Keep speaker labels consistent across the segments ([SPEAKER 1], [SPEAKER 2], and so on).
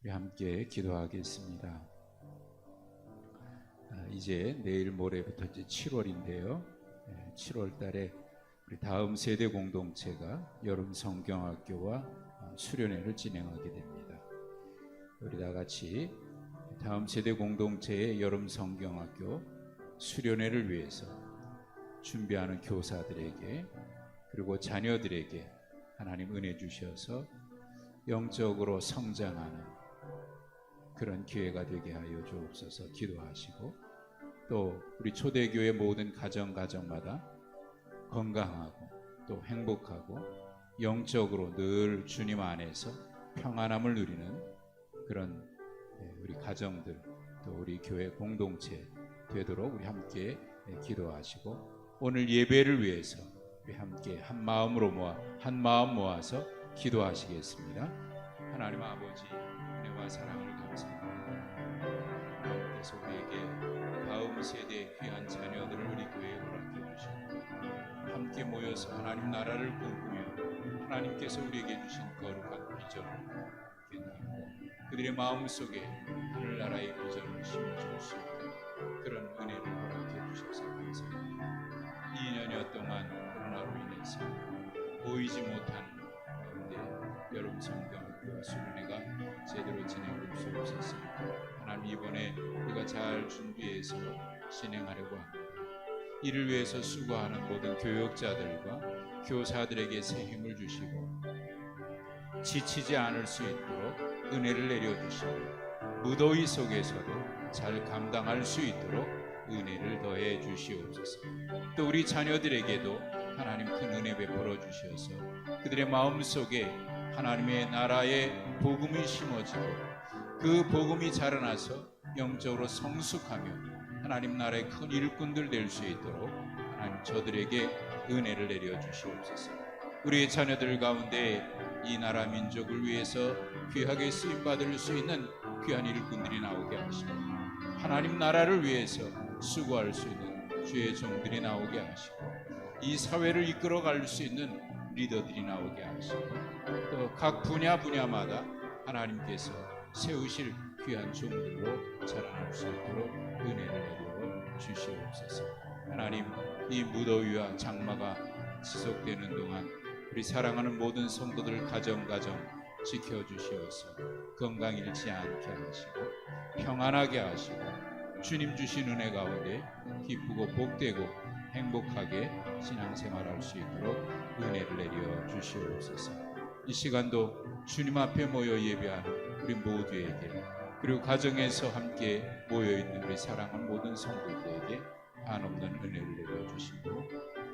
[SPEAKER 1] 우리 함께 기도하겠습니다. 이제 내일 모레부터 이제 7월인데요. 7월 달에 우리 다음 세대 공동체가 여름 성경학교와 수련회를 진행하게 됩니다. 우리 다 같이 다음 세대 공동체의 여름 성경학교 수련회를 위해서 준비하는 교사들에게 그리고 자녀들에게 하나님 은혜 주셔서 영적으로 성장하는 그런 기회가 되게 하여 주옵소서. 기도하시고 또 우리 초대교회 모든 가정마다 건강하고 또 행복하고 영적으로 늘 주님 안에서 평안함을 누리는 그런 우리 가정들 또 우리 교회 공동체 되도록 우리 함께 기도하시고 오늘 예배를 위해서 우리 함께 한 마음 모아서 기도하시겠습니다. 하나님 아버지 은혜와 사랑을 감사합니다. 하나님께서 우리에게 다음 세대의 귀한 자녀들을 우리 교회에 허락해 주시고 함께 모여서 하나님 나라를 꿈꾸며 하나님께서 우리에게 주신 거룩한 비전을 깨닫고 그들의 마음속에 하늘나라의 비전을 심어줄 수 있는 그런 은혜를 허락해 주셔서 감사합니다. 2년여 동안 코로나로 인해서 보이지 못한 가운데 여름 성경학교와 수련회가 제대로 진행될 수 없었습니다. 하나님 이번에 우리가 잘 준비해서 진행하려고 합니다. 이를 위해서 수고하는 모든 교육자들과 교사들에게 새 힘을 주시고 지치지 않을 수 있도록 은혜를 내려주시고 무더위 속에서도 잘 감당할 수 있도록 은혜를 더해 주시옵소서. 또 우리 자녀들에게도 하나님 큰 은혜 베풀어 주셔서 그들의 마음속에 하나님의 나라의 복음이 심어지고 그 복음이 자라나서 영적으로 성숙하며 하나님 나라의 큰 일꾼들 될 수 있도록 하나님 저들에게 은혜를 내려 주시옵소서. 우리의 자녀들 가운데 이 나라 민족을 위해서 귀하게 쓰임받을 수 있는 귀한 일꾼들이 나오게 하시고 하나님 나라를 위해서 수고할 수 있는 주의 종들이 나오게 하시고 이 사회를 이끌어갈 수 있는 리더들이 나오게 하시고 또 각 분야마다 하나님께서 세우실 귀한 종들로 자라날 수 있도록 은혜를 내려 주시옵소서. 하나님 이 무더위와 장마가 지속되는 동안 우리 사랑하는 모든 성도들 가정 지켜주시어서 건강 잃지 않게 하시고 평안하게 하시고 주님 주신 은혜 가운데 기쁘고 복되고 행복하게 신앙생활할 수 있도록 은혜를 내려 주시옵소서. 이 시간도 주님 앞에 모여 예배하는 우리 모두에게 그리고 가정에서 함께 모여있는 우리 사랑하는 모든 성도들에게 한없는 은혜를 내려 주시고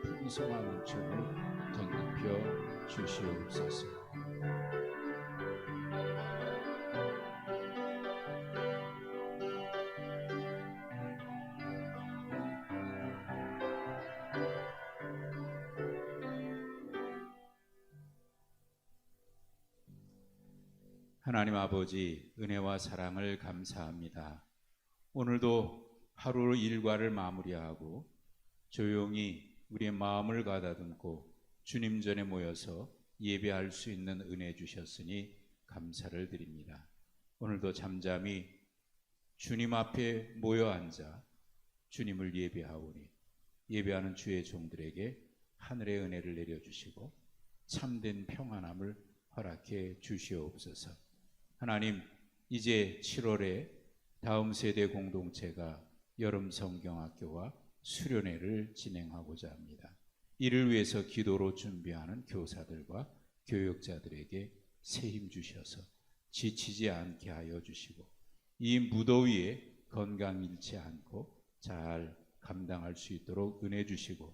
[SPEAKER 1] 풍성한 은총을 덧입혀 주시옵소서. 하나님 아버지 은혜와 사랑을 감사합니다. 오늘도 하루 일과를 마무리하고 조용히 우리의 마음을 가다듬고 주님 전에 모여서 예배할 수 있는 은혜 주셨으니 감사를 드립니다. 오늘도 잠잠히 주님 앞에 모여 앉아 주님을 예배하오니 예배하는 주의 종들에게 하늘의 은혜를 내려주시고 참된 평안함을 허락해 주시옵소서. 하나님 이제 7월에 다음 세대 공동체가 여름 성경학교와 수련회를 진행하고자 합니다. 이를 위해서 기도로 준비하는 교사들과 교육자들에게 새 힘 주셔서 지치지 않게 하여 주시고 이 무더위에 건강 잃지 않고 잘 감당할 수 있도록 은혜 주시고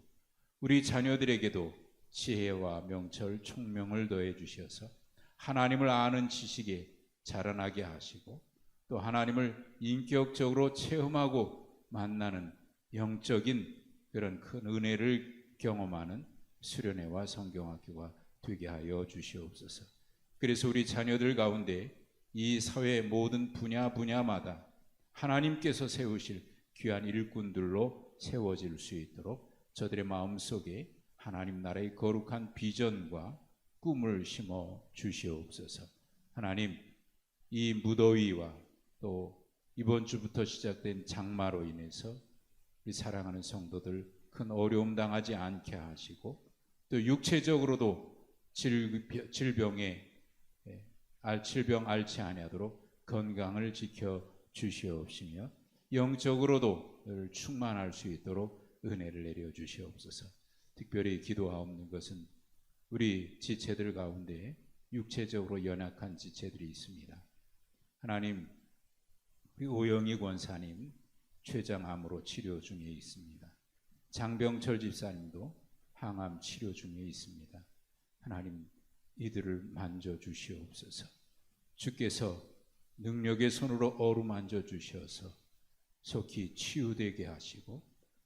[SPEAKER 1] 우리 자녀들에게도 지혜와 명철, 총명을 더해 주셔서 하나님을 아는 지식에 자라나게 하시고 또 하나님을 인격적으로 체험하고 만나는 영적인 그런 큰 은혜를 경험하는 수련회와 성경학교가 되게 하여 주시옵소서. 그래서 우리 자녀들 가운데 이 사회 모든 분야마다 하나님께서 세우실 귀한 일꾼들로 세워질 수 있도록 저들의 마음속에 하나님 나라의 거룩한 비전과 꿈을 심어 주시옵소서. 하나님 이 무더위와 또 이번 주부터 시작된 장마로 인해서 우리 사랑하는 성도들 큰 어려움 당하지 않게 하시고 또 육체적으로도 질병 앓지 아니하도록 건강을 지켜 주시옵시며 영적으로도 늘 충만할 수 있도록 은혜를 내려 주시옵소서. 특별히 기도하옵는 것은 우리 지체들 가운데 육체적으로 연약한 지체들이 있습니다. 하나님, 우리 오영희 권사님 췌장암으로 치료 중에 있습니다. 장병철 집사님도 항암 치료 중에 있습니다. 하나님, 이들을 만져주시옵소서. 주께서 능력의 손으로 어루만져 주셔서 속히 치유되게 하시고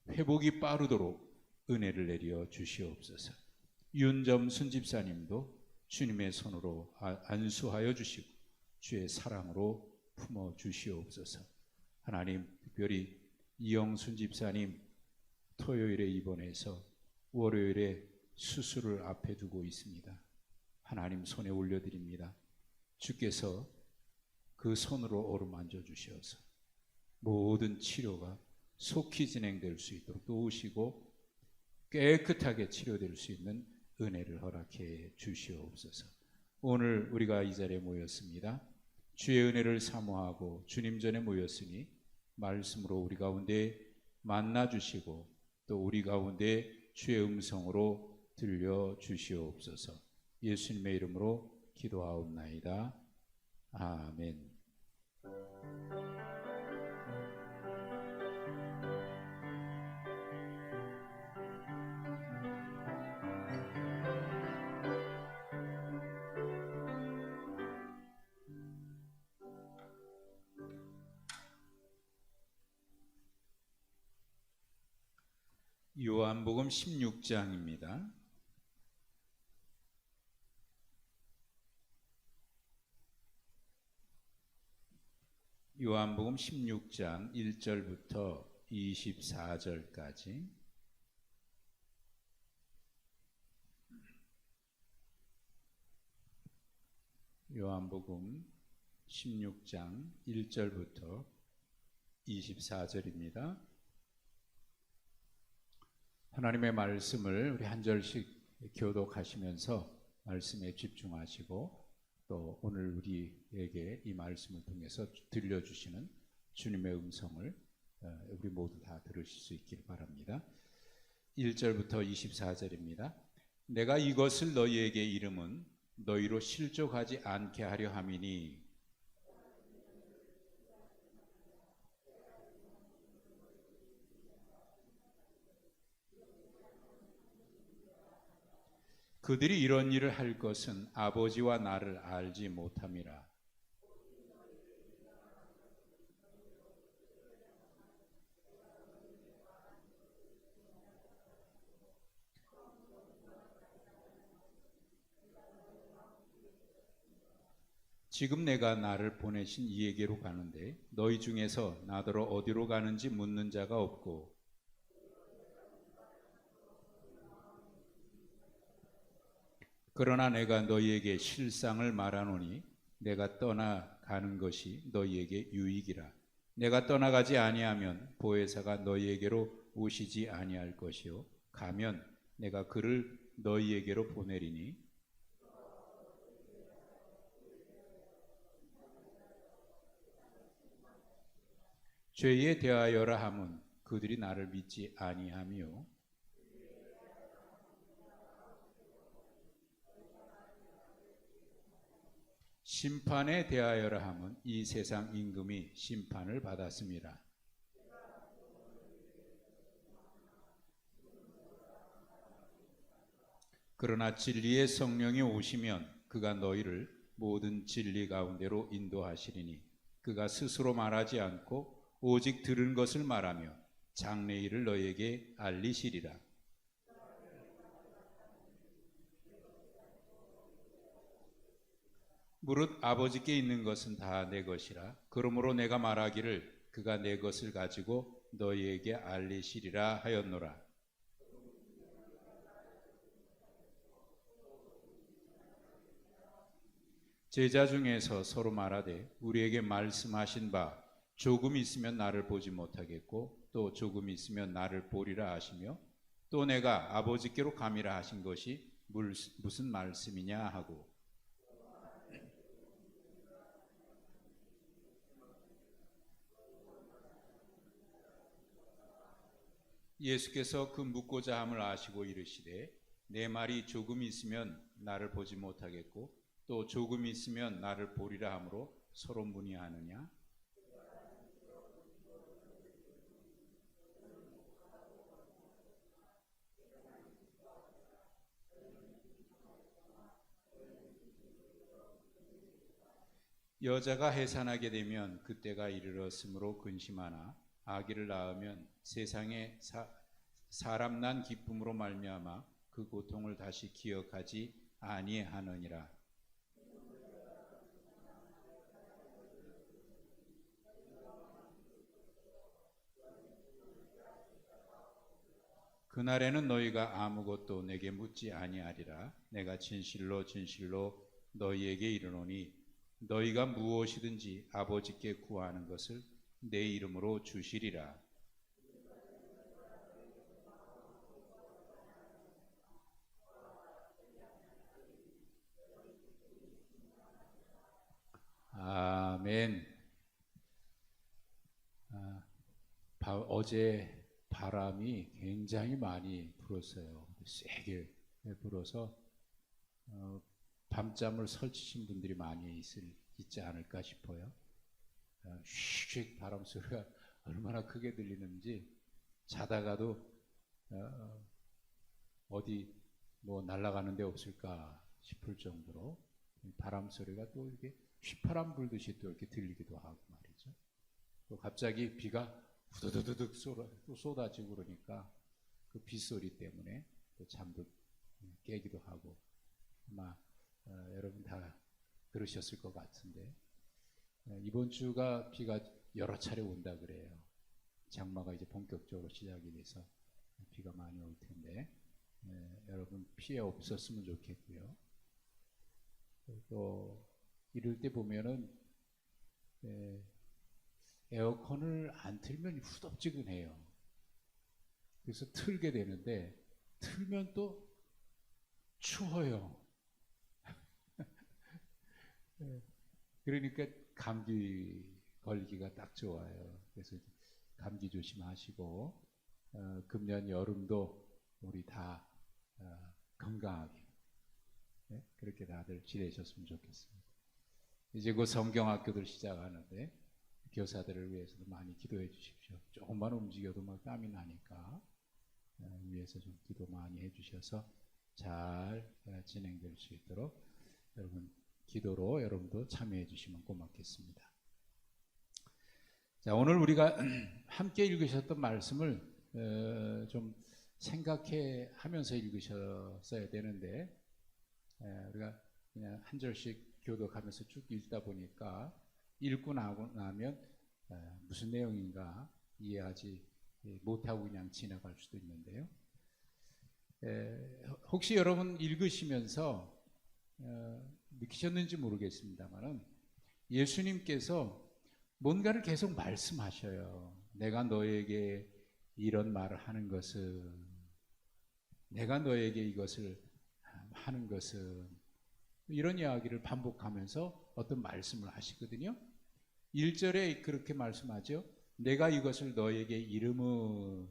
[SPEAKER 1] 회복이 빠르도록 은혜를 내려 주시옵소서. 윤점순 집사님도 주님의 손으로 안수하여 주시고 주의 사랑으로 품어 주시옵소서. 하나님, 특별히 이영순 집사님 토요일에 입원해서 월요일에 수술을 앞에 두고 있습니다. 하나님 손에 올려드립니다. 주께서 그 손으로 어루만져 주셔서 모든 치료가 속히 진행될 수 있도록 도우시고 깨끗하게 치료될 수 있는 은혜를 허락해 주시옵소서. 오늘 우리가 이 자리에 모였습니다. 주의 은혜를 사모하고 주님 전에 모였으니 말씀으로 우리 가운데 만나 주시고 또 우리 가운데 주의 음성으로 들려 주시옵소서. 예수님의 이름으로 기도하옵나이다. 아멘. 요한복음 16장입니다. 요한복음 16장 1절부터 24절까지 요한복음 16장 1절부터 24절입니다. 하나님의 말씀을 우리 한 절씩 교독하시면서 말씀에 집중하시고 또 오늘 우리에게 이 말씀을 통해서 들려주시는 주님의 음성을 우리 모두 다 들으실 수 있길 바랍니다. 1절부터 24절입니다. 내가 이것을 너희에게 이름은 너희로 실족하지 않게 하려 함이니 그들이 이런 일을 할 것은 아버지와 나를 알지 못함이라. 지금 내가 나를 보내신 이에게로 가는데 너희 중에서 나더러 어디로 가는지 묻는 자가 없고 그러나 내가 너희에게 실상을 말하노니 내가 떠나가는 것이 너희에게 유익이라. 내가 떠나가지 아니하면 보혜사가 너희에게로 오시지 아니할 것이요 가면 내가 그를 너희에게로 보내리니 죄에 대하여라 함은 그들이 나를 믿지 아니하며 심판에 대하여라 함은 이 세상 임금이 심판을 받았습니다. 그러나 진리의 성령이 오시면 그가 너희를 모든 진리 가운데로 인도하시리니 그가 스스로 말하지 않고 오직 들은 것을 말하며 장래 일을 너희에게 알리시리라. 무릇 아버지께 있는 것은 다 내 것이라. 그러므로 내가 말하기를 그가 내 것을 가지고 너희에게 알리시리라 하였노라. 제자 중에서 서로 말하되 우리에게 말씀하신 바 조금 있으면 나를 보지 못하겠고 또 조금 있으면 나를 보리라 하시며 또 내가 아버지께로 감이라 하신 것이 무슨 말씀이냐 하고 예수께서 그 묻고자 함을 아시고 이르시되 내 말이 조금 있으면 나를 보지 못하겠고 또 조금 있으면 나를 보리라 하므로 서로 문의하느냐. 여자가 해산하게 되면 그때가 이르렀으므로 근심하나 아기를 낳으면 세상에 사람 난 기쁨으로 말미암아 그 고통을 다시 기억하지 아니하느니라. 그날에는 너희가 아무것도 내게 묻지 아니하리라. 내가 진실로 진실로 너희에게 이르노니 너희가 무엇이든지 아버지께 구하는 것을 내 이름으로 주시리라. 아멘. 어제 바람이 굉장히 많이 불었어요. 세게 불어서 밤잠을 설치신 분들이 많이 있지 않을까 싶어요. 휙휙 바람 소리가 얼마나 크게 들리는지 자다가도 어디 뭐 날아가는 데 없을까 싶을 정도로 바람 소리가 또 이렇게 휘파람 불듯이 또 이렇게 들리기도 하고 말이죠. 또 갑자기 비가 후두두둑 쏟아지고 그러니까 그 빗소리 때문에 또 잠도 깨기도 하고 아마 여러분 다 들으셨을 것 같은데 이번 주가 비가 여러 차례 온다 그래요. 장마가 이제 본격적으로 시작이 돼서 비가 많이 올 텐데 여러분 피해 없었으면 좋겠고요. 또 이럴 때 보면은 에어컨을 안 틀면 후덥지근해요. 그래서 틀게 되는데 틀면 또 추워요. 그러니까 감기 걸리기가 딱 좋아요. 그래서 감기 조심하시고 금년 여름도 우리 다 건강하게 그렇게 다들 지내셨으면 좋겠습니다. 이제 곧 성경학교들 시작하는데 교사들을 위해서도 많이 기도해 주십시오. 조금만 움직여도 막 땀이 나니까 위해서 좀 기도 많이 해주셔서 잘 진행될 수 있도록 여러분 기도로 여러분도 참여해 주시면 고맙겠습니다. 자, 오늘 우리가 함께 읽으셨던 말씀을 좀 생각해 하면서 읽으셨어야 되는데 우리가 그냥 한 절씩 교독하면서 쭉 읽다 보니까 읽고 나면 무슨 내용인가 이해하지 못하고 그냥 지나갈 수도 있는데요. 혹시 여러분 읽으시면서 느끼셨는지 모르겠습니다만은 예수님께서 뭔가를 계속 말씀하셔요. 내가 너에게 이런 말을 하는 것은 내가 너에게 이것을 하는 것은 이런 이야기를 반복하면서 어떤 말씀을 하시거든요. 1절에 그렇게 말씀하죠. 내가 이것을 너에게 이름은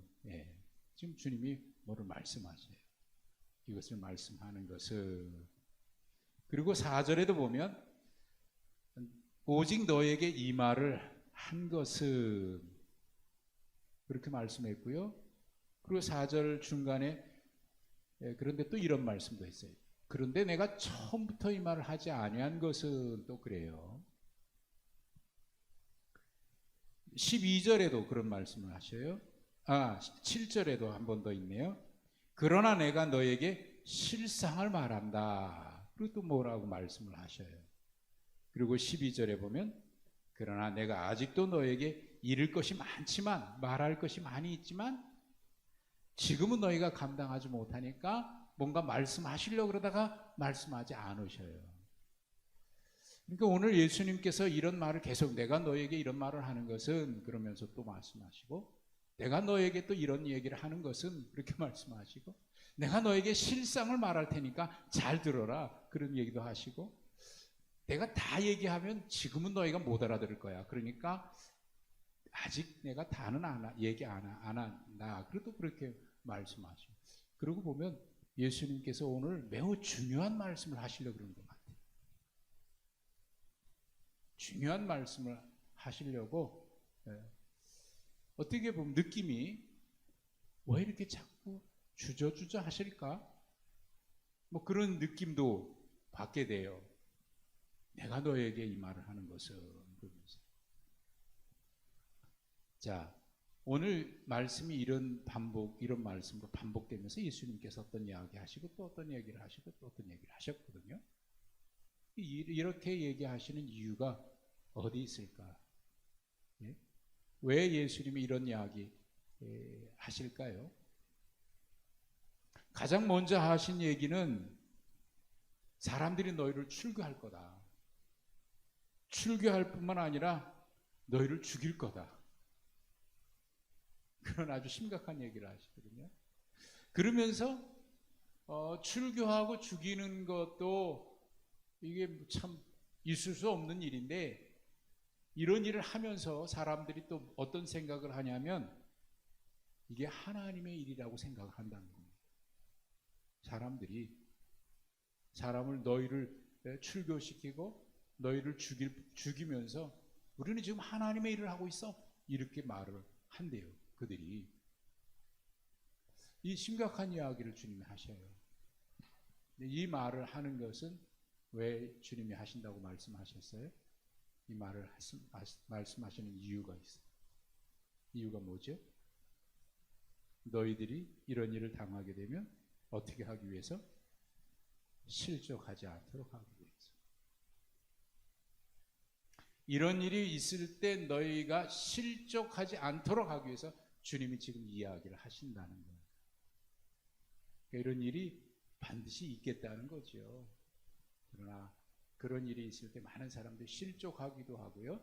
[SPEAKER 1] 지금 주님이 뭐를 말씀하세요. 이것을 말씀하는 것은 그리고 4절에도 보면 오직 너에게 이 말을 한 것은 그렇게 말씀했고요. 그리고 4절 중간에 그런데 또 이런 말씀도 했어요. 그런데 내가 처음부터 이 말을 하지 아니한 것은 또 그래요. 12절에도 그런 말씀을 하셔요. 7절에도 한 번 더 있네요. 그러나 내가 너에게 실상을 말한다. 그리고 또 뭐라고 말씀을 하셔요. 그리고 12절에 보면 그러나 내가 아직도 너에게 이를 것이 많지만 말할 것이 많이 있지만 지금은 너희가 감당하지 못하니까 뭔가 말씀하시려고 그러다가 말씀하지 않으셔요. 그러니까 오늘 예수님께서 이런 말을 계속 내가 너에게 이런 말을 하는 것은 그러면서 또 말씀하시고, 내가 너에게 또 이런 얘기를 하는 것은 그렇게 말씀하시고, 내가 너에게 실상을 말할 테니까 잘 들어라 그런 얘기도 하시고, 내가 다 얘기하면 지금은 너희가 못 알아들을 거야. 그러니까 아직 내가 다는 얘기 안 한다. 그래도 그렇게 말씀하시고. 그러고 보면 예수님께서 오늘 매우 중요한 말씀을 하시려고 그러는 것 같아요. 중요한 말씀을 하시려고, 어떻게 보면 느낌이 왜 이렇게 자꾸 주저주저 하실까? 뭐 그런 느낌도 받게 돼요. 내가 너에게 이 말을 하는 것은. 그러면서. 자, 오늘 말씀이 이런 말씀으로 반복되면서 예수님께서 어떤 이야기 하시고 또 어떤 얘기를 하시고 또 어떤 얘기를 하셨거든요. 이렇게 얘기하시는 이유가 어디 있을까? 예? 왜 예수님이 이런 이야기 하실까요? 가장 먼저 하신 얘기는 사람들이 너희를 출교할 거다. 출교할 뿐만 아니라 너희를 죽일 거다. 그런 아주 심각한 얘기를 하시거든요. 그러면서 출교하고 죽이는 것도 이게 참 있을 수 없는 일인데, 이런 일을 하면서 사람들이 또 어떤 생각을 하냐면 이게 하나님의 일이라고 생각을 한다는 겁니다. 사람을 너희를 출교시키고 너희를 죽이면서 우리는 지금 하나님의 일을 하고 있어, 이렇게 말을 한대요. 그들이. 이 심각한 이야기를 주님이 하셔요. 이 말을 하는 것은 왜 주님이 하신다고 말씀하셨어요? 이 말을 말씀하시는 이유가 있어요. 이유가 뭐죠? 너희들이 이런 일을 당하게 되면 어떻게 하기 위해서? 실족하지 않도록 하기 위해서. 이런 일이 있을 때 너희가 실족하지 않도록 하기 위해서 주님이 지금 이야기를 하신다는 거예요. 그러니까 이런 일이 반드시 있겠다는 거죠. 그러나 그런 일이 있을 때 많은 사람들이 실족하기도 하고요,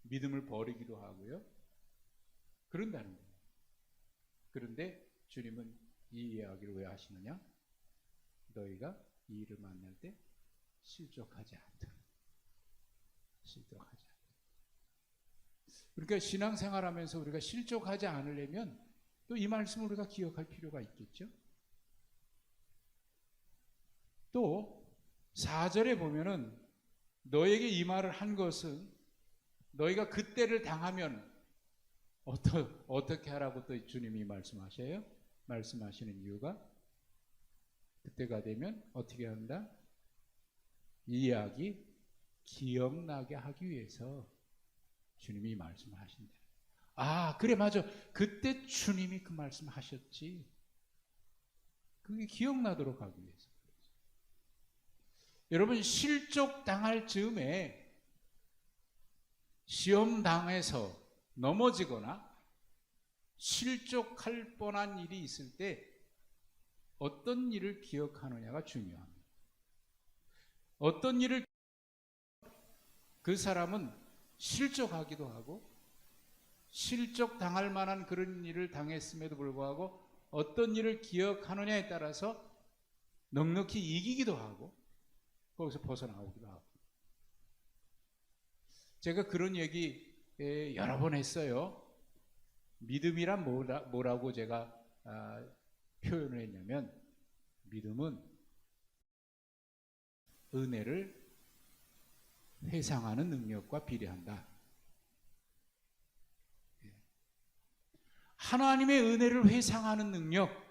[SPEAKER 1] 믿음을 버리기도 하고요, 그런다는 거예요. 그런데 주님은 이 이야기를 왜 하시느냐? 너희가 이 일을 만날 때 실족하지 않도록. 그러니까 신앙생활하면서 우리가 실족하지 않으려면 또 이 말씀을 우리가 기억할 필요가 있겠죠. 또 4절에 보면은 너에게 이 말을 한 것은 너희가 그때를 당하면 어떻게 하라고 또 주님이 말씀하셔요? 말씀하시는 이유가 그때가 되면 어떻게 한다? 이 이야기 기억나게 하기 위해서 주님이 말씀을 하신다. 아, 그래, 맞아. 그때 주님이 그 말씀 하셨지. 그게 기억나도록 하기 위해서. 여러분, 실족 당할 즈음에 시험 당해서 넘어지거나 실족할 뻔한 일이 있을 때 어떤 일을 기억하느냐가 중요합니다. 어떤 일을 그 사람은 실족하기도 하고 실족 당할 만한 그런 일을 당했음에도 불구하고 어떤 일을 기억하느냐에 따라서 넉넉히 이기기도 하고 거기서 벗어나오기도 하고. 제가 그런 얘기 여러 번 했어요. 믿음이란 뭐라고 제가 표현을 했냐면, 믿음은 은혜를 회상하는 능력과 비례한다. 하나님의 은혜를 회상하는 능력,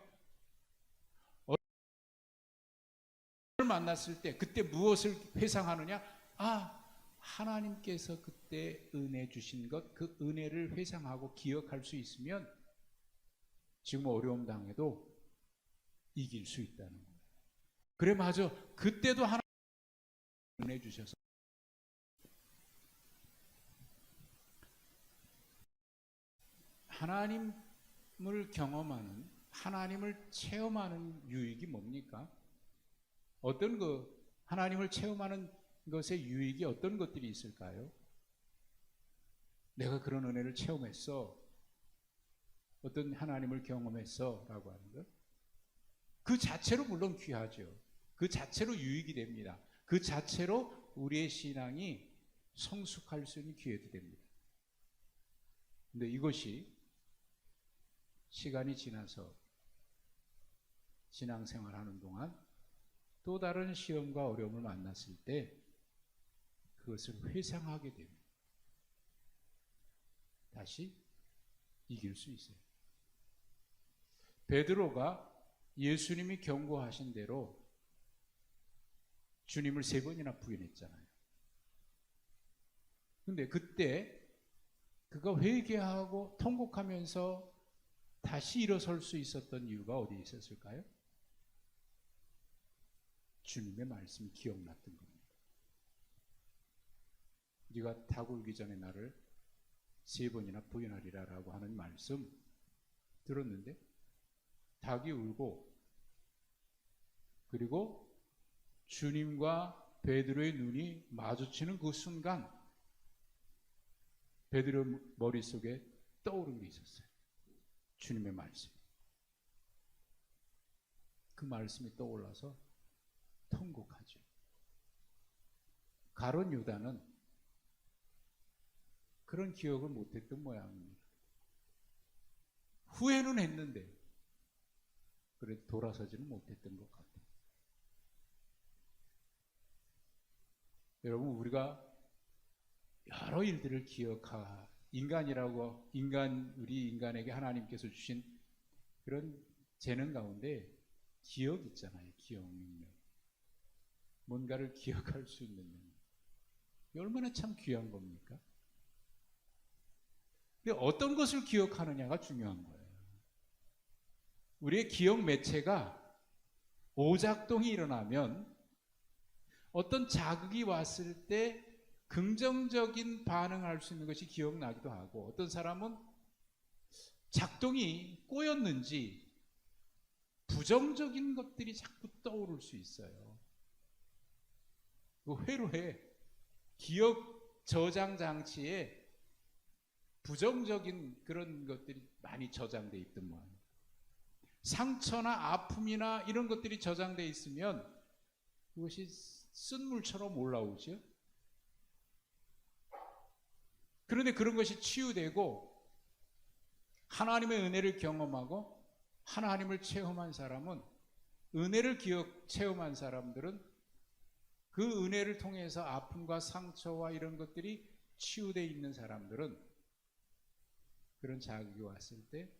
[SPEAKER 1] 만났을 때 그때 무엇을 회상하느냐? 하나님께서 그때 은혜 주신 것, 그 은혜를 회상하고 기억할 수 있으면 지금 어려움 당해도 이길 수 있다는 거예요. 그래, 맞아. 그때도 하나님 은혜 주셔서 하나님을 경험하는, 하나님을 체험하는 유익이 뭡니까? 어떤 하나님을 체험하는 것의 유익이 어떤 것들이 있을까요? 내가 그런 은혜를 체험했어. 어떤 하나님을 경험했어. 라고 하는 것. 그 자체로 물론 귀하죠. 그 자체로 유익이 됩니다. 그 자체로 우리의 신앙이 성숙할 수 있는 기회도 됩니다. 근데 이것이 시간이 지나서 신앙생활하는 동안 또 다른 시험과 어려움을 만났을 때 그것을 회상하게 됩니다. 다시 이길 수 있어요. 베드로가 예수님이 경고하신 대로 주님을 3번이나 부인했잖아요. 근데 그때 그가 회개하고 통곡하면서 다시 일어설 수 있었던 이유가 어디에 있었을까요? 주님의 말씀이 기억났던 겁니다. 네가 닭 울기 전에 나를 3번이나 부인하리라 라고 하는 말씀 들었는데 닭이 울고 그리고 주님과 베드로의 눈이 마주치는 그 순간 베드로 머릿속에 떠오른 게 있었어요. 주님의 말씀. 그 말씀이 떠올라서 통곡하죠. 가룟 유다는 그런 기억을 못했던 모양입니다. 후회는 했는데 그래도 돌아서지는 못했던 것 같아요. 여러분, 우리가 여러 일들을 우리 인간에게 하나님께서 주신 그런 재능 가운데 기억 있잖아요. 기억 능력. 뭔가를 기억할 수 있는 능력. 얼마나 참 귀한 겁니까? 근데 어떤 것을 기억하느냐가 중요한 거예요. 우리의 기억 매체가 오작동이 일어나면 어떤 자극이 왔을 때 긍정적인 반응을 할 수 있는 것이 기억나기도 하고 어떤 사람은 작동이 꼬였는지 부정적인 것들이 자꾸 떠오를 수 있어요. 그 회로에 기억 저장 장치에 부정적인 그런 것들이 많이 저장되어 있던 모양이에요. 상처나 아픔이나 이런 것들이 저장되어 있으면 그것이 쓴물처럼 올라오죠. 그런데 그런 것이 치유되고 하나님의 은혜를 경험하고 하나님을 체험한 사람은 은혜를 체험한 사람들은 그 은혜를 통해서 아픔과 상처와 이런 것들이 치유되어 있는 사람들은 그런 자극이 왔을 때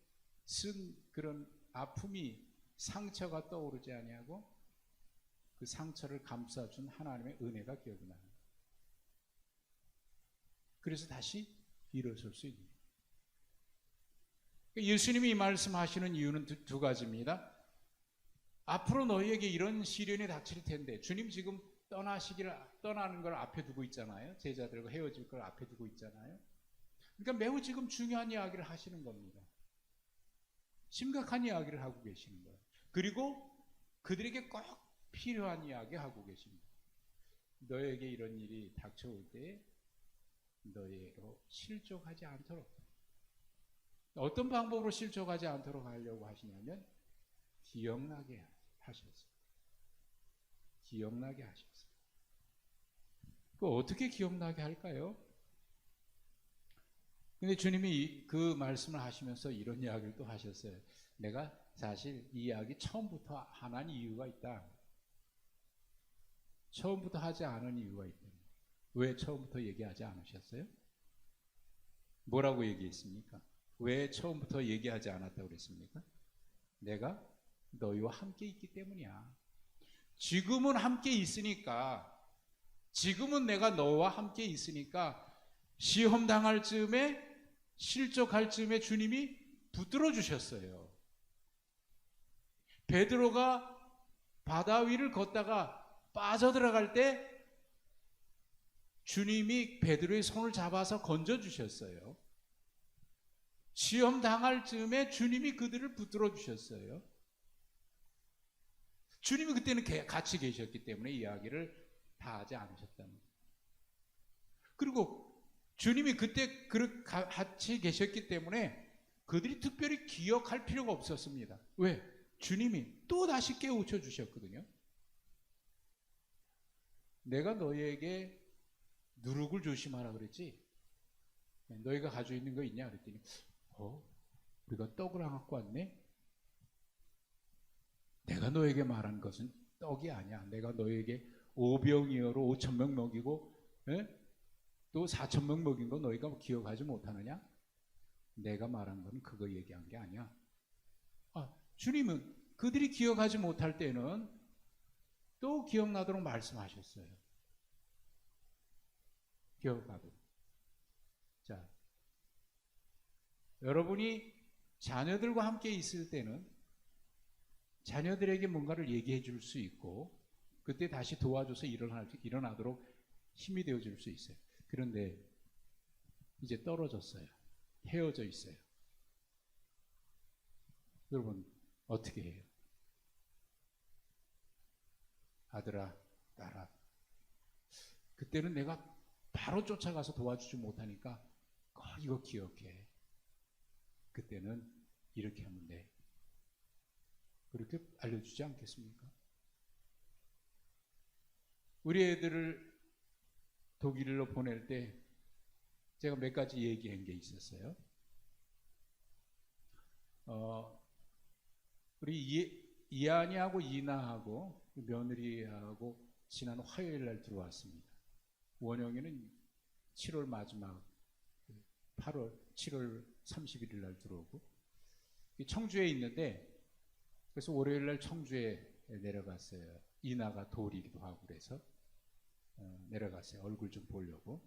[SPEAKER 1] 쓴 그런 아픔이 상처가 떠오르지 아니하고 그 상처를 감싸준 하나님의 은혜가 기억이 나요. 그래서 다시 일어설 수 있는 거예요. 예수님이 이 말씀하시는 이유는 두 가지입니다. 앞으로 너희에게 이런 시련이 닥칠 텐데 주님 지금 떠나는 걸 앞에 두고 있잖아요. 제자들과 헤어질 걸 앞에 두고 있잖아요. 그러니까 매우 지금 중요한 이야기를 하시는 겁니다. 심각한 이야기를 하고 계시는 거예요. 그리고 그들에게 꼭 필요한 이야기 하고 계십니다. 너에게 이런 일이 닥쳐올 때 너희로 실족하지 않도록 어떤 방법으로 실족하지 않도록 하려고 하시냐면 기억나게 하셨어요. 기억나게 하셨어요. 그 어떻게 기억나게 할까요? 근데 주님이 그 말씀을 하시면서 이런 이야기를 또 하셨어요. 내가 사실 이 이야기 처음부터 안 한 이유가 있다. 처음부터 하지 않은 이유가 있다. 왜 처음부터 얘기하지 않으셨어요? 뭐라고 얘기했습니까? 왜 처음부터 얘기하지 않았다고 그랬습니까? 내가 너희와 함께 있기 때문이야. 지금은 함께 있으니까, 지금은 내가 너와 함께 있으니까 시험 당할 즈음에 실족할 즈음에 주님이 붙들어 주셨어요. 베드로가 바다 위를 걷다가 빠져들어갈 때 주님이 베드로의 손을 잡아서 건져 주셨어요. 시험 당할 즈음에 주님이 그들을 붙들어 주셨어요. 주님이 그때는 같이 계셨기 때문에 이야기를 다 하지 않으셨다는 거예요. 그리고 주님이 그때 같이 계셨기 때문에 그들이 특별히 기억할 필요가 없었습니다. 왜? 주님이 또 다시 깨우쳐 주셨거든요. 내가 너희에게 누룩을 조심하라 그랬지? 너희가 가지고 있는 거 있냐? 그랬더니 우리가 떡을 안 갖고 왔네? 내가 너에게 말한 것은 떡이 아니야. 내가 너에게 5병이어로 5,000명 먹이고 또 4,000명 먹인 거 너희가 기억하지 못하느냐? 내가 말한 건 그거 얘기한 게 아니야. 주님은 그들이 기억하지 못할 때는 또 기억나도록 말씀하셨어요. 기억하도록. 자, 여러분이 자녀들과 함께 있을 때는 자녀들에게 뭔가를 얘기해 줄 수 있고 그때 다시 도와줘서 일어나도록 힘이 되어 줄 수 있어요. 그런데 이제 떨어졌어요. 헤어져 있어요. 여러분 어떻게 해요? 아들아, 딸아, 그때는 내가 바로 쫓아가서 도와주지 못하니까 이거 기억해. 그때는 이렇게 하면 돼. 그렇게 알려주지 않겠습니까? 우리 애들을 독일로 보낼 때 제가 몇 가지 얘기한 게 있었어요. 우리 이한이하고 이나하고 며느리하고 지난 화요일 날 들어왔습니다. 원영이는 7월 마지막 7월 31일 날 들어오고 청주에 있는데 그래서 월요일 날 청주에 내려갔어요. 이나가 돌이기도 하고 그래서 내려갔어요. 얼굴 좀 보려고.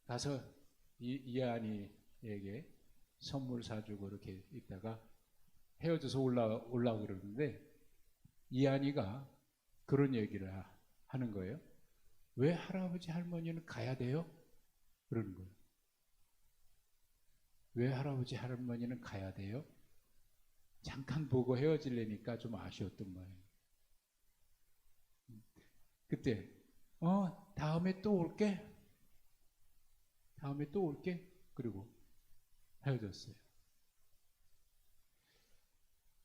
[SPEAKER 1] 가서 이한이에게 선물 사주고 이렇게 있다가 헤어져서 올라오고 그러는데 이한이가 그런 얘기를 하는 거예요. 왜 할아버지 할머니는 가야 돼요? 그러는 거예요. 왜 할아버지 할머니는 가야 돼요? 잠깐 보고 헤어지려니까 좀 아쉬웠던 거예요. 그때 다음에 또 올게. 다음에 또 올게. 그리고 헤어졌어요.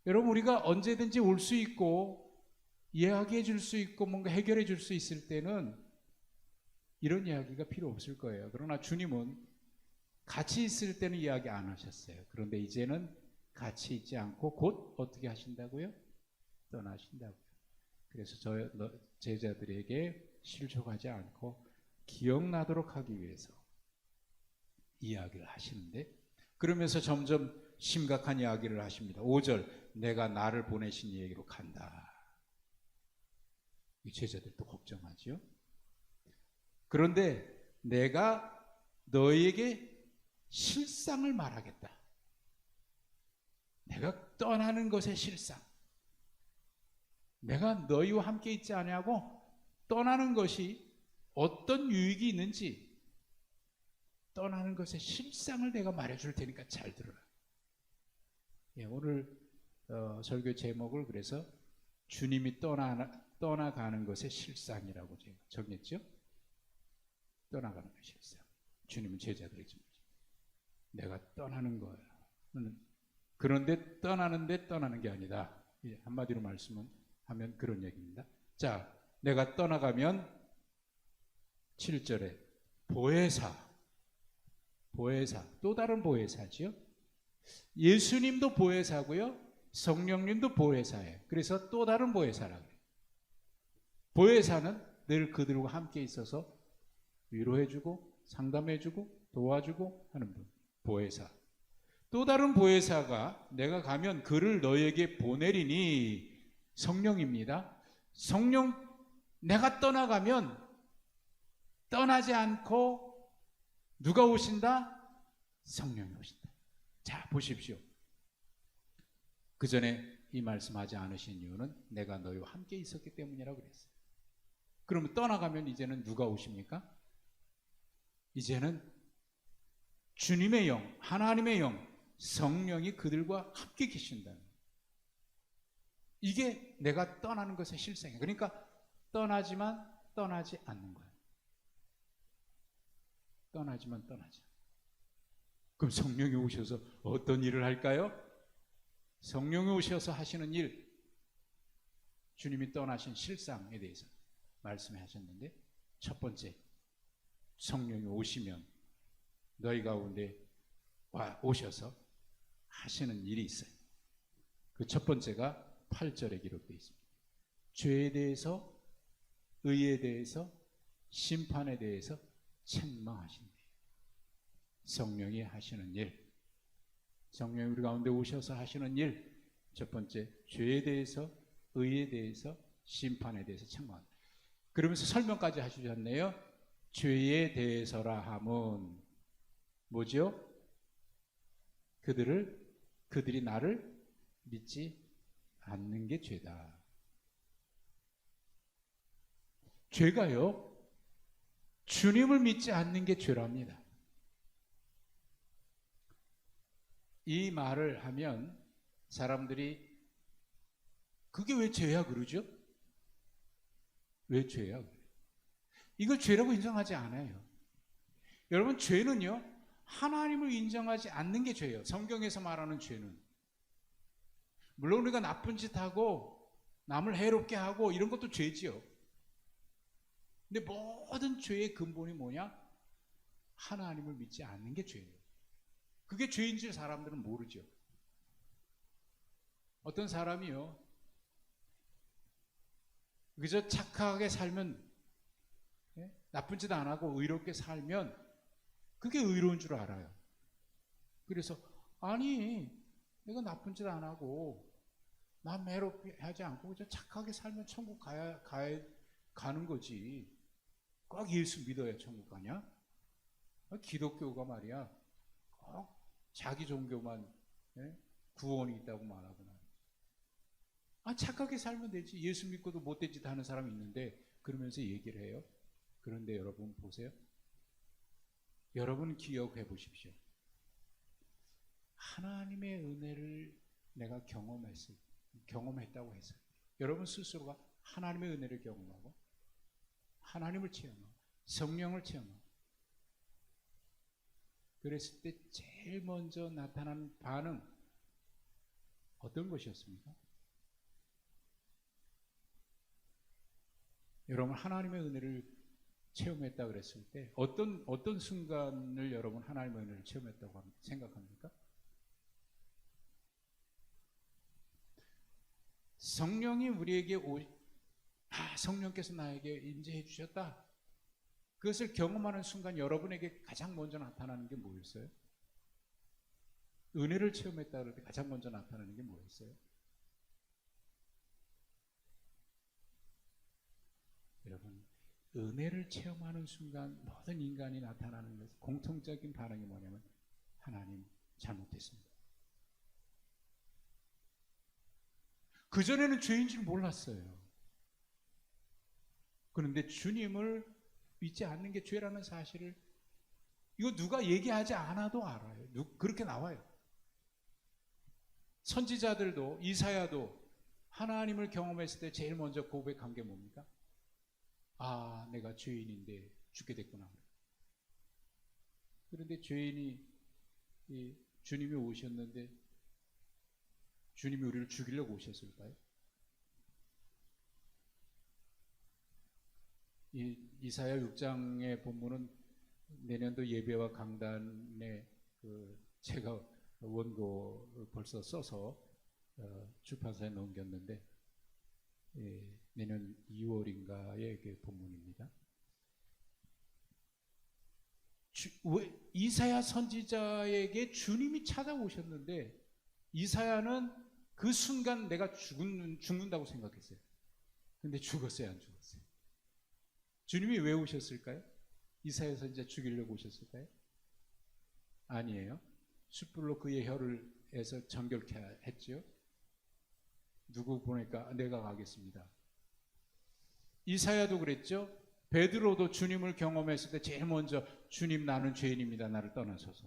[SPEAKER 1] 여러분 우리가 언제든지 올 수 있고 이야기해 줄 수 있고 뭔가 해결해 줄 수 있을 때는 이런 이야기가 필요 없을 거예요. 그러나 주님은 같이 있을 때는 이야기 안 하셨어요. 그런데 이제는 같이 있지 않고 곧 어떻게 하신다고요? 떠나신다고요. 그래서 제자들에게 실족하지 않고 기억나도록 하기 위해서 이야기를 하시는데 그러면서 점점 심각한 이야기를 하십니다. 5절 내가 나를 보내신 이에게로 간다. 이 제자들도 걱정하죠. 그런데 내가 너희에게 실상을 말하겠다. 내가 떠나는 것의 실상. 내가 너희와 함께 있지 아니하고 떠나는 것이 어떤 유익이 있는지 떠나는 것의 실상을 내가 말해줄 테니까 잘 들어라. 오늘 설교 제목을 그래서 주님이 떠나가는 것의 실상이라고 제가 정했죠. 떠나가는 것의 실상. 주님은 제자들에게 내가 떠나는 거야. 그런데 떠나는데 떠나는 게 아니다. 한마디로 말씀하면 그런 얘기입니다. 자, 내가 떠나가면 7절에 보혜사, 또 다른 보혜사지요. 예수님도 보혜사고요. 성령님도 보혜사예요. 그래서 또 다른 보혜사라고 해요. 보혜사는 늘 그들과 함께 있어서 위로해주고 상담해주고 도와주고 하는 분. 보혜사. 또 다른 보혜사가 내가 가면 그를 너에게 보내리니 성령입니다. 성령 내가 떠나가면 떠나지 않고 누가 오신다? 성령이 오신다. 자, 보십시오. 그 전에 이 말씀하지 않으신 이유는 내가 너희와 함께 있었기 때문이라고 그랬어요. 그러면 떠나가면 이제는 누가 오십니까? 이제는 주님의 영, 하나님의 영, 성령이 그들과 함께 계신다. 이게 내가 떠나는 것의 실상이에요. 그러니까 떠나지만 떠나지 않는 거예요. 떠나지만 떠나지. 그럼 성령이 오셔서 어떤 일을 할까요? 성령이 오셔서 하시는 일, 주님이 떠나신 실상에 대해서 말씀하셨는데, 첫 번째, 성령이 오시면 너희 가운데 오셔서 하시는 일이 있어요. 그 첫 번째가 8절에 기록되어 있습니다. 죄에 대해서, 의에 대해서, 심판에 대해서 책망하신대요. 성령이 하시는 일, 성령이 우리 가운데 오셔서 하시는 일, 첫 번째, 죄에 대해서, 의에 대해서, 심판에 대해서 책망한다. 그러면서 설명까지 하시셨네요. 죄에 대해서라 함은 뭐죠? 그들이 나를 믿지 않는 게 죄다. 죄가요, 주님을 믿지 않는 게 죄랍니다. 이 말을 하면 사람들이 그게 왜 죄야 그러죠? 왜 죄야? 이걸 죄라고 인정하지 않아요. 여러분, 죄는요, 하나님을 인정하지 않는 게 죄예요. 성경에서 말하는 죄는. 물론 우리가 나쁜 짓 하고 남을 해롭게 하고 이런 것도 죄지요. 근데 모든 죄의 근본이 뭐냐? 하나님을 믿지 않는 게 죄예요. 그게 죄인 줄 사람들은 모르죠. 어떤 사람이요, 그저 착하게 살면, 나쁜 짓 안 하고 의롭게 살면 그게 의로운 줄 알아요. 그래서 아니, 내가 나쁜 짓 안 하고 남 해롭게 하지 않고 그저 착하게 살면 천국 가는 거지. 꼭 예수 믿어야 천국 가냐? 기독교가 말이야, 꼭 자기 종교만 구원이 있다고 말하구나. 착하게 살면 되지. 예수 믿고도 못된 짓 하는 사람이 있는데 그러면서 얘기를 해요. 그런데 여러분 보세요. 여러분 기억해 보십시오. 하나님의 은혜를 내가 경험했다고 해서 여러분 스스로가 하나님의 은혜를 경험하고 하나님을 체험하고 성령을 체험하고 그랬을 때 제일 먼저 나타난 반응 어떤 것이었습니까? 여러분 하나님의 은혜를 체험했다 그랬을 때 어떤 순간을 여러분 하나님의 은혜를 체험했다고 생각합니까? 성령이 우리에게 성령께서 나에게 임재해 주셨다. 그것을 경험하는 순간 여러분에게 가장 먼저 나타나는 게 뭐였어요? 은혜를 체험했다 그럴 때 가장 먼저 나타나는 게 뭐였어요? 여러분, 은혜를 체험하는 순간 모든 인간이 나타나는 것은 공통적인 반응이 뭐냐면 하나님 잘못했습니다. 그전에는 죄인 줄 몰랐어요. 그런데 주님을 믿지 않는 게 죄라는 사실을 이거 누가 얘기하지 않아도 알아요. 그렇게 나와요. 선지자들도 이사야도 하나님을 경험했을 때 제일 먼저 고백한 게 뭡니까? 내가 죄인인데 죽게 됐구나. 그런데 죄인이 주님이 오셨는데 주님이 우리를 죽이려고 오셨을까요? 이사야 6장의 본문은 내년도 예배와 강단에 제가 원고 벌써 써서 출판사에 넘겼는데 내년 2월인가의 그 본문입니다. 이사야 선지자에게 주님이 찾아오셨는데 이사야는 그 순간 내가 죽는다고 생각했어요. 근데 죽었어요, 안 죽었어요? 주님이 왜 오셨을까요? 이사야 선지자 죽이려고 오셨을까요? 아니에요. 숯불로 그의 혀를 해서 정결케 했죠. 누구 보니까 내가 가겠습니다. 이사야도 그랬죠. 베드로도 주님을 경험했을 때 제일 먼저 주님 나는 죄인입니다. 나를 떠나소서.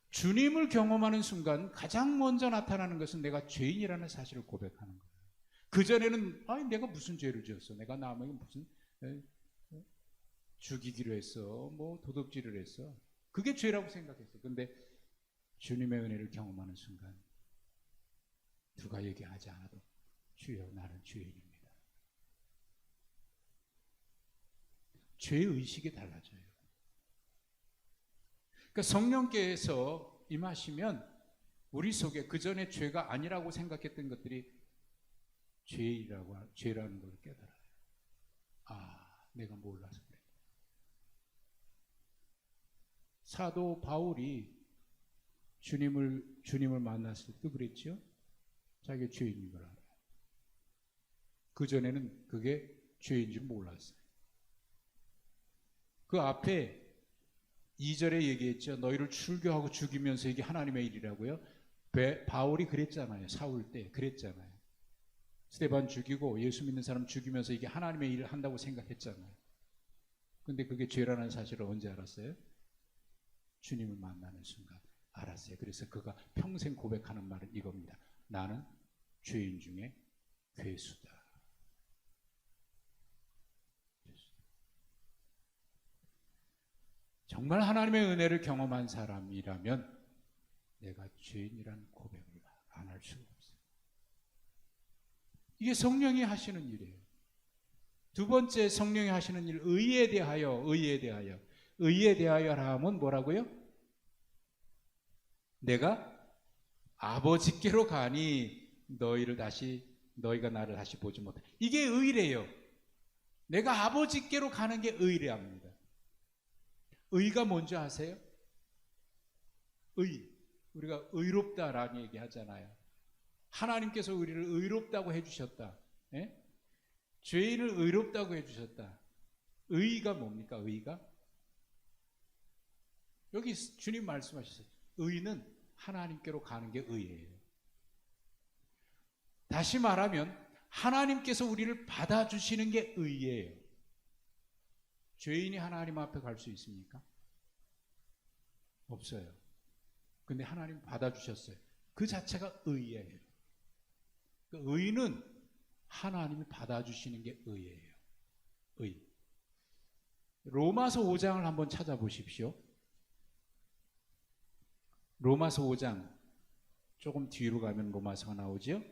[SPEAKER 1] 주님을 경험하는 순간 가장 먼저 나타나는 것은 내가 죄인이라는 사실을 고백하는 거예요. 그전에는 아니 내가 무슨 죄를 지었어? 내가 남에게 무슨 죽이기로 했어? 뭐 도둑질을 했어? 그게 죄라고 생각했어. 근데 주님의 은혜를 경험하는 순간 누가 얘기하지 않아도 주여 나는 죄인입니다. 죄의식이 달라져요. 그러니까 성령께서 임하시면 우리 속에 그전에 죄가 아니라고 생각했던 것들이 죄라는 걸 깨달아요. 아, 내가 몰라서 그래. 사도 바울이 주님을 만났을 때 그랬죠? 자기가 죄인인 걸 알아요. 그전에는 그게 죄인 줄 몰랐어요. 그 앞에 2절에 얘기했죠. 너희를 출교하고 죽이면서 이게 하나님의 일이라고요. 바울이 그랬잖아요. 사울 때 그랬잖아요. 스데반 죽이고 예수 믿는 사람 죽이면서 이게 하나님의 일을 한다고 생각했잖아요. 근데 그게 죄라는 사실을 언제 알았어요? 주님을 만나는 순간 알았어요. 그래서 그가 평생 고백하는 말은 이겁니다. 나는 죄인 중에 괴수다. 정말 하나님의 은혜를 경험한 사람이라면 내가 죄인이라는 고백을 안 할 수가 없어요. 이게 성령이 하시는 일이에요. 두 번째 성령이 하시는 일, 의에 대하여라 하면 뭐라고요? 내가 아버지께로 가니 너희가 나를 다시 보지 못해. 이게 의래요. 내가 아버지께로 가는 게 의랍니다. 의가 뭔지 아세요? 우리가 의롭다라는 얘기 하잖아요. 하나님께서 우리를 의롭다고 해주셨다. 예? 죄인을 의롭다고 해주셨다. 의가 뭡니까? 의가? 여기 주님 말씀하셨어요. 의는 하나님께로 가는 게 의예요. 다시 말하면 하나님께서 우리를 받아주시는 게 의예요. 죄인이 하나님 앞에 갈 수 있습니까? 없어요. 근데 하나님 받아주셨어요. 그 자체가 의예요. 의는 하나님이 받아주시는 게 의예요. 의. 로마서 5장을 한번 찾아보십시오. 로마서 5장 조금 뒤로 가면 로마서가 나오죠.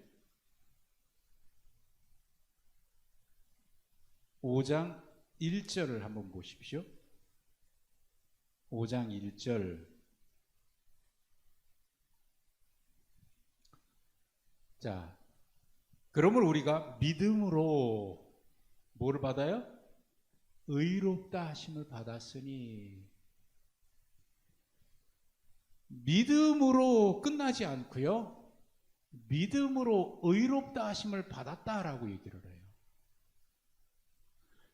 [SPEAKER 1] 5장 1절을 한번 보십시오. 5장 1절. 자, 그러면 우리가 믿음으로 뭐를 받아요? 의롭다 하심을 받았으니, 믿음으로 끝나지 않고요, 믿음으로 의롭다 하심을 받았다라고 얘기를 해요.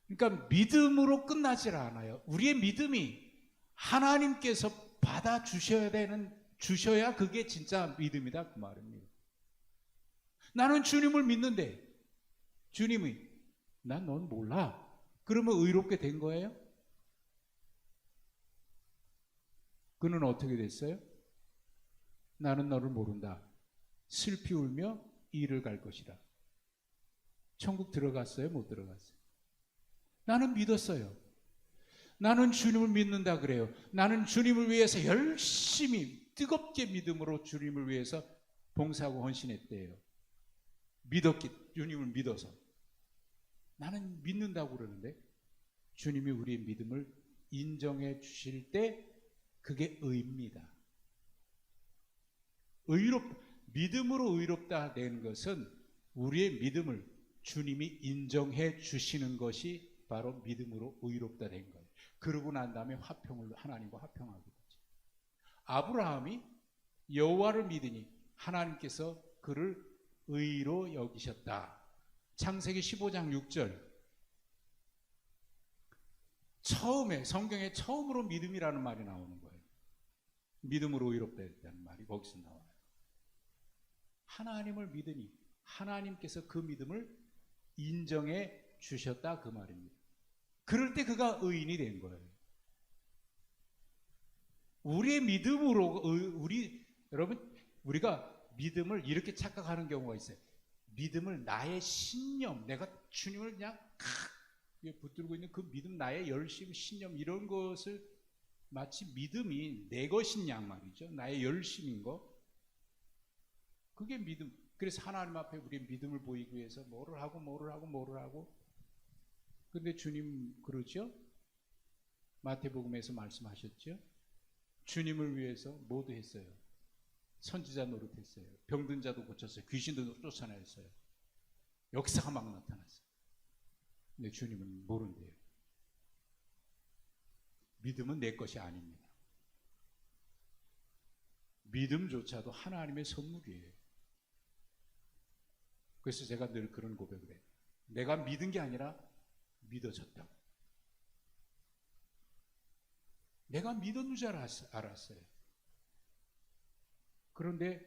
[SPEAKER 1] 그러니까 믿음으로 끝나질 않아요. 우리의 믿음이 하나님께서 주셔야 그게 진짜 믿음이다 그 말입니다. 나는 주님을 믿는데 주님이 난 넌 몰라. 그러면 의롭게 된 거예요? 그는 어떻게 됐어요? 나는 너를 모른다. 슬피 울며 이를 갈 것이다. 천국 들어갔어요? 못 들어갔어요? 나는 믿었어요. 나는 주님을 믿는다 그래요. 나는 주님을 위해서 열심히 뜨겁게 믿음으로 주님을 위해서 봉사하고 헌신했대요. 주님을 믿어서. 나는 믿는다고 그러는데 주님이 우리의 믿음을 인정해 주실 때 그게 의입니다. 믿음으로 의롭다 된 것은 우리의 믿음을 주님이 인정해 주시는 것이 바로 믿음으로 의롭다 된 거예요. 그러고 난 다음에 하나님과 화평하게 되죠. 아브라함이 여호와를 믿으니 하나님께서 그를 의로 여기셨다. 창세기 15장 6절. 성경에 처음으로 믿음이라는 말이 나오는 거예요. 믿음으로 의롭다 했다는 말이 거기서 나와요. 하나님을 믿으니 하나님께서 그 믿음을 인정해 주셨다 그 말입니다. 그럴 때 그가 의인이 된 거예요. 우리의 믿음으로 여러분 우리가 믿음을 이렇게 착각하는 경우가 있어요. 믿음을 나의 신념, 내가 주님을 그냥 붙들고 있는 그 믿음, 나의 열심, 신념 이런 것을 마치 믿음이 내 것인 양 말이죠. 나의 열심인 거. 그게 믿음. 그래서 하나님 앞에 우리의 믿음을 보이기 위해서 뭐를 하고 근데 주님 그러죠? 마태복음에서 말씀하셨죠? 주님을 위해서 모두 했어요. 선지자 노릇했어요. 병든 자도 고쳤어요. 귀신도 쫓아냈어요. 역사가 막 나타났어요. 근데 주님은 모른대요. 믿음은 내 것이 아닙니다. 믿음조차도 하나님의 선물이에요. 그래서 제가 늘 그런 고백을 해요. 내가 믿은 게 아니라 믿어졌다고. 내가 믿었는 줄 알았어요. 그런데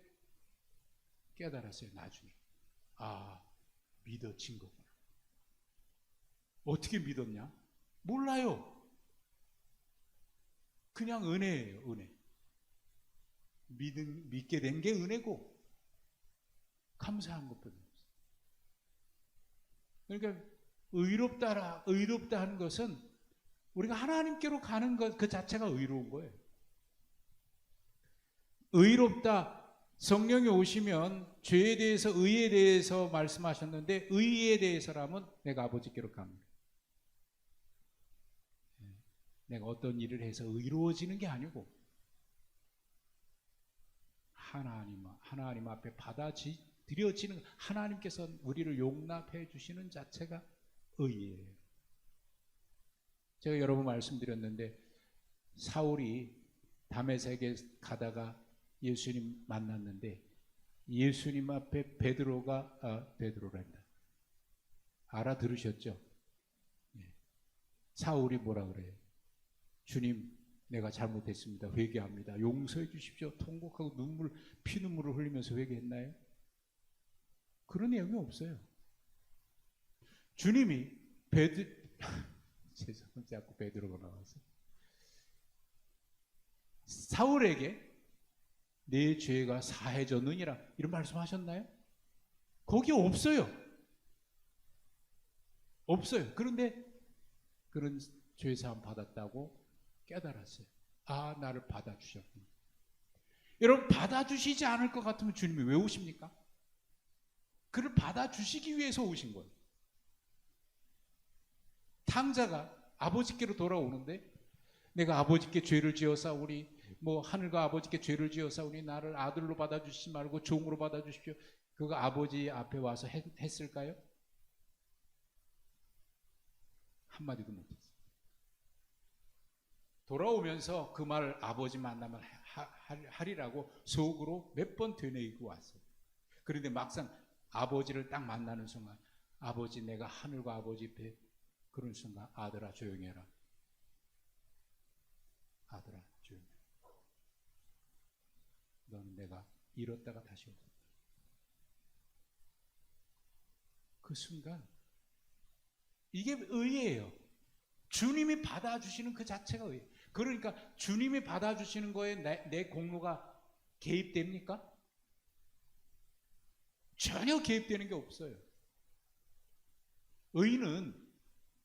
[SPEAKER 1] 깨달았어요. 나중에. 믿어진 거구나. 어떻게 믿었냐? 몰라요. 그냥 은혜예요. 은혜. 믿게 된 게 은혜고 감사한 것뿐이에요. 그러니까 의롭다 하는 것은 우리가 하나님께로 가는 것 그 자체가 의로운 거예요. 의롭다. 성령이 오시면 죄에 대해서 의에 대해서 말씀하셨는데 의에 대해서라면 내가 아버지께로 갑니다. 내가 어떤 일을 해서 의로워지는 게 아니고 하나님 앞에 받아들여지는 하나님께서 우리를 용납해 주시는 자체가 의예요. 제가 여러 번 말씀드렸는데 사울이 다메섹에 가다가 예수님 만났는데 예수님 앞에 베드로란다. 알아들으셨죠? 사울이 뭐라 그래요? 주님, 내가 잘못했습니다. 회개합니다. 용서해 주십시오. 통곡하고 피눈물을 흘리면서 회개했나요? 그런 내용이 없어요. 주님이 죄송합니다. 자꾸 베드로가 나와서 사울에게 내 죄가 사해졌느니라 이런 말씀하셨나요? 거기 없어요. 없어요. 그런데 그런 죄사함 받았다고 깨달았어요. 나를 받아주셨구나. 여러분 받아주시지 않을 것 같으면 주님이 왜 오십니까? 그를 받아주시기 위해서 오신 거예요. 탕자가 아버지께로 돌아오는데 내가 아버지께 죄를 지었사오니 하늘과 아버지께 죄를 지었사오니 나를 아들로 받아주시지 말고 종으로 받아주십시오. 그거 아버지 앞에 와서 했을까요? 한마디도 못했어요. 돌아오면서 그 말을 아버지 만나면 하리라고 속으로 몇 번 되뇌이고 왔어요. 그런데 막상 아버지를 딱 만나는 순간 아버지 내가 하늘과 아버지 앞에 그런 순간 아들아 조용히 해라. 아들아 조용히 해라. 너는 내가 잃었다가 다시 얻었다. 그 순간 이게 의예요. 주님이 받아주시는 그 자체가 의예요. 그러니까 주님이 받아주시는 거에 내 공로가 개입됩니까? 전혀 개입되는 게 없어요. 의는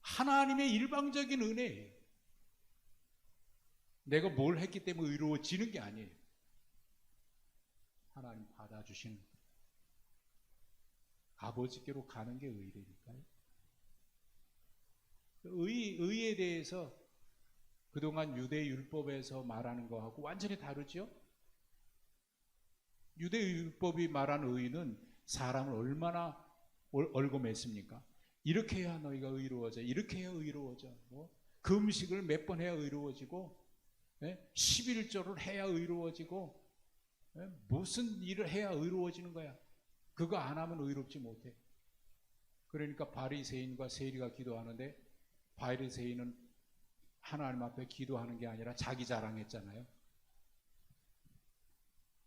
[SPEAKER 1] 하나님의 일방적인 은혜예요. 내가 뭘 했기 때문에 의로워지는 게 아니에요. 하나님 받아주시는 아버지께로 가는 게 의라니까요. 의에 대해서 그동안 유대 율법에서 말하는 거하고 완전히 다르죠? 유대 율법이 말하는 의는 사람을 얼마나 얼고맸습니까? 이렇게 해야 너희가 의로워져. 이렇게 해야 의로워져. 금식을 몇 번 해야 의로워지고 11조를 해야 의로워지고 무슨 일을 해야 의로워지는 거야. 그거 안 하면 의롭지 못해. 그러니까 바리새인과 세리가 기도하는데 바리새인은 하나님 앞에 기도하는 게 아니라 자기 자랑했잖아요.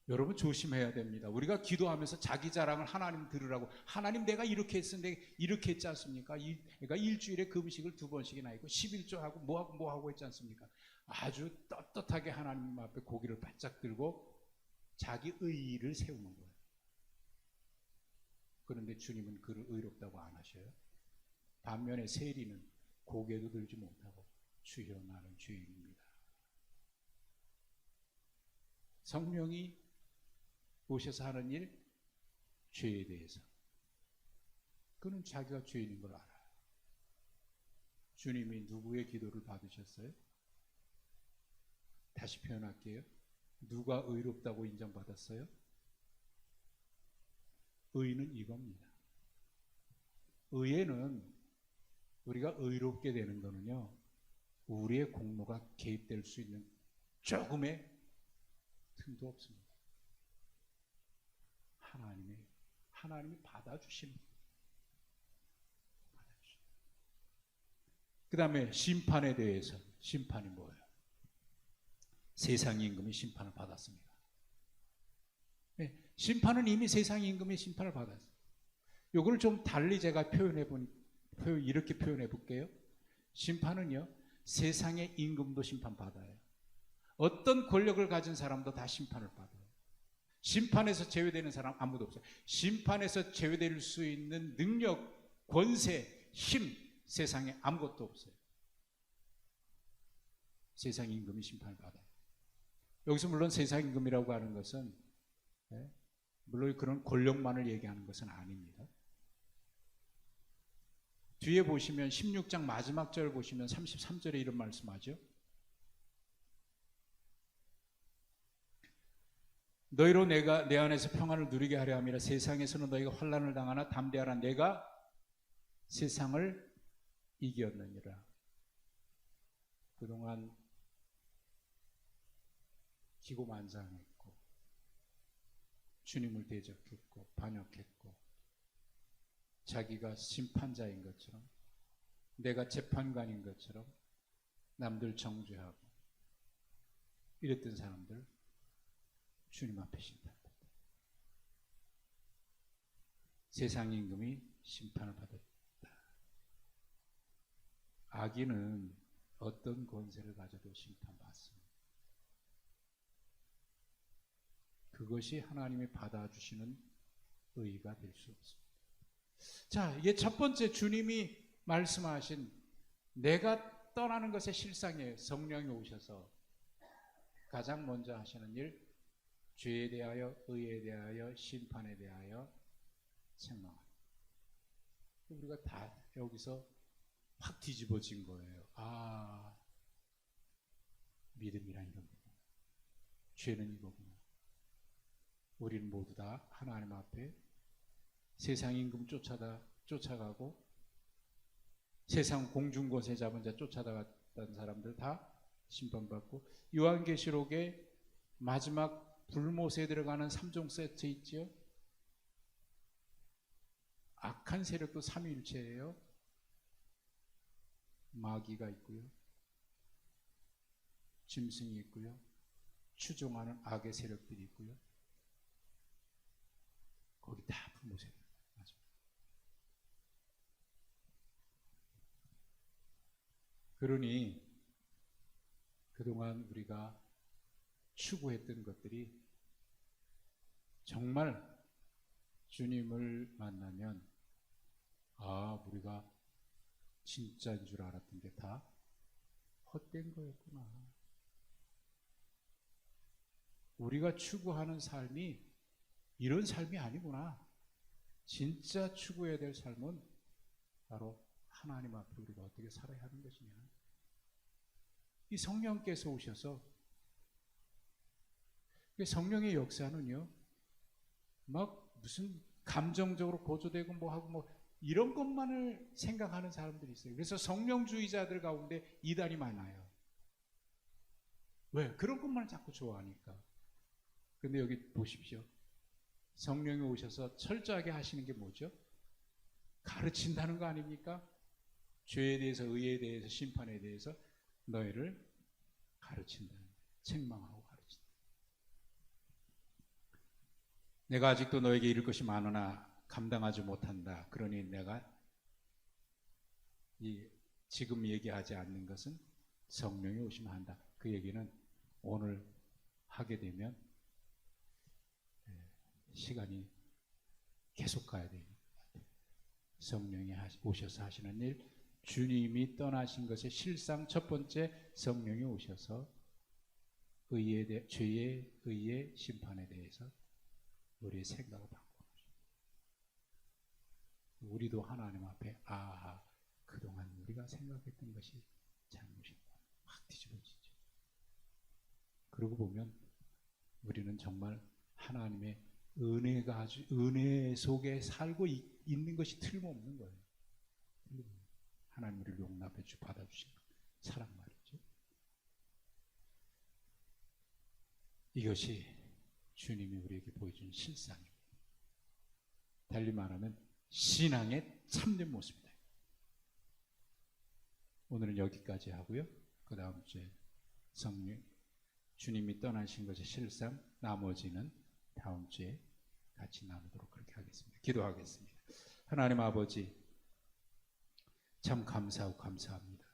[SPEAKER 1] 여러분 조심해야 됩니다. 우리가 기도하면서 자기 자랑을 하나님 들으라고 하나님 내가 이렇게 했는데 이렇게 했지 않습니까? 그러니까 일주일에 금식을 2번씩이나 했고 11조하고 뭐하고 했지 않습니까? 아주 떳떳하게 하나님 앞에 고개를 바짝 들고 자기 의의를 세우는 거예요. 그런데 주님은 그를 의롭다고 안 하셔요. 반면에 세리는 고개도 들지 못하고 주여 나는 죄인입니다. 성령이 오셔서 하는 일, 죄에 대해서 그는 자기가 죄인인 걸 알아요. 주님이 누구의 기도를 받으셨어요? 다시 표현할게요. 누가 의롭다고 인정받았어요? 의는 이겁니다. 의에는 우리가 의롭게 되는 거는요, 우리의 공로가 개입될 수 있는 조금의 틈도 없습니다. 하나님이 받아주시는. 그 다음에 심판에 대해서, 심판이 뭐예요? 세상 임금이 심판을 받았습니다. 네, 심판은 이미 세상 임금이 심판을 받았어요. 이걸 좀 달리 제가 이렇게 표현해 볼게요. 심판은요, 세상의 임금도 심판받아요. 어떤 권력을 가진 사람도 다 심판을 받아요. 심판에서 제외되는 사람 아무도 없어요. 심판에서 제외될 수 있는 능력, 권세, 힘, 세상에 아무것도 없어요. 세상 임금이 심판을 받아요. 여기서 물론 세상 임금이라고 하는 것은 물론 그런 권력만을 얘기하는 것은 아닙니다. 뒤에 보시면 16장 마지막 절 보시면 33절에 이런 말씀하죠. 너희로 내가 내 안에서 평안을 누리게 하려 함이라. 세상에서는 너희가 환난을 당하나 담대하라. 내가 세상을 이겼느니라. 그동안 기고만장했고 주님을 대적했고 반역했고 자기가 심판자인 것처럼 내가 재판관인 것처럼 남들 정죄하고 이랬던 사람들 주님 앞에 심판받다. 세상 임금이 심판을 받았다. 악인은 어떤 권세를 가져도 심판받습니다. 그것이 하나님이 받아주시는 의의가 될 수 없습니다. 자, 이게 첫 번째 주님이 말씀하신 내가 떠나는 것의 실상이에요. 성령이 오셔서 가장 먼저 하시는 일, 죄에 대하여, 의에 대하여, 심판에 대하여 책망합니다. 우리가 다 여기서 확 뒤집어진 거예요. 아, 믿음이란 이런 거구나. 죄는 이거구나. 우리는 모두 다 하나님 앞에 세상 임금 쫓아가고 세상 공중권세 잡은 자 쫓아다갔던 사람들 다 심판받고, 요한계시록에 마지막 불못에 들어가는 3종 세트 있죠. 악한 세력도 삼위일체예요. 마귀가 있고요, 짐승이 있고요, 추종하는 악의 세력들이 있고요. 거기 다 불못에 들어가요. 그러니 그동안 우리가 추구했던 것들이 정말 주님을 만나면 우리가 진짜인 줄 알았던 게 다 헛된 거였구나. 우리가 추구하는 삶이 이런 삶이 아니구나. 진짜 추구해야 될 삶은 바로 하나님 앞에 우리가 어떻게 살아야 하는 것이냐. 이 성령께서 오셔서, 성령의 역사는요, 막 무슨 감정적으로 고조되고 뭐하고 이런 것만을 생각하는 사람들이 있어요. 그래서 성령주의자들 가운데 이단이 많아요. 왜? 그런 것만을 자꾸 좋아하니까. 근데 여기 보십시오. 성령이 오셔서 철저하게 하시는 게 뭐죠? 가르친다는 거 아닙니까? 죄에 대해서, 의에 대해서, 심판에 대해서 너희를 가르친다. 책망하고 가르친다. 내가 아직도 너에게 이를 것이 많으나 감당하지 못한다. 그러니 내가 지금 얘기하지 않는 것은 성령이 오시면 한다. 그 얘기는 오늘 하게 되면 시간이 계속 가야 되니까 성령이 오셔서 하시는 일, 주님이 떠나신 것의 실상 첫 번째, 성령이 오셔서 죄의 의의 심판에 대해서 우리의 생각을 바꾸는 것입니다. 우리도 하나님 앞에 그동안 우리가 생각했던 것이 잘못이구나 확 뒤집어지죠. 그러고 보면 우리는 정말 하나님의 은혜 속에 살고 있는 것이 틀림없는 거예요. 하나님 우리를 용납해 받아주신 사랑 말이죠. 이것이 주님이 우리에게 보여준 실상입니다. 달리 말하면 신앙의 참된 모습이다. 오늘은 여기까지 하고요. 그 다음 주에 주님이 떠나신 것의 실상, 나머지는 다음 주에 같이 나누도록 그렇게 하겠습니다. 기도하겠습니다. 하나님 아버지, 참 감사하고 감사합니다.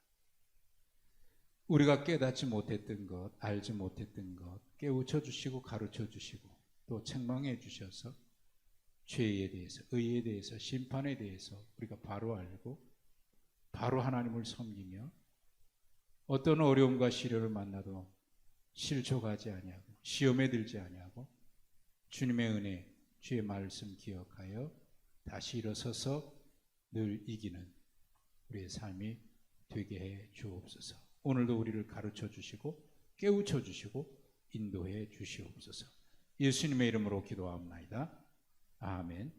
[SPEAKER 1] 우리가 깨닫지 못했던 것, 알지 못했던 것 깨우쳐 주시고 가르쳐 주시고 또 책망해 주셔서 죄에 대해서, 의에 대해서, 심판에 대해서 우리가 바로 알고 바로 하나님을 섬기며 어떤 어려움과 시련을 만나도 실족하지 아니하고 시험에 들지 아니하고 주님의 은혜, 주의 말씀 기억하여 다시 일어서서 늘 이기는 우리의 삶이 되게 해 주옵소서. 오늘도 우리를 가르쳐 주시고 깨우쳐 주시고 인도해 주시옵소서. 예수님의 이름으로 기도하옵나이다. 아멘.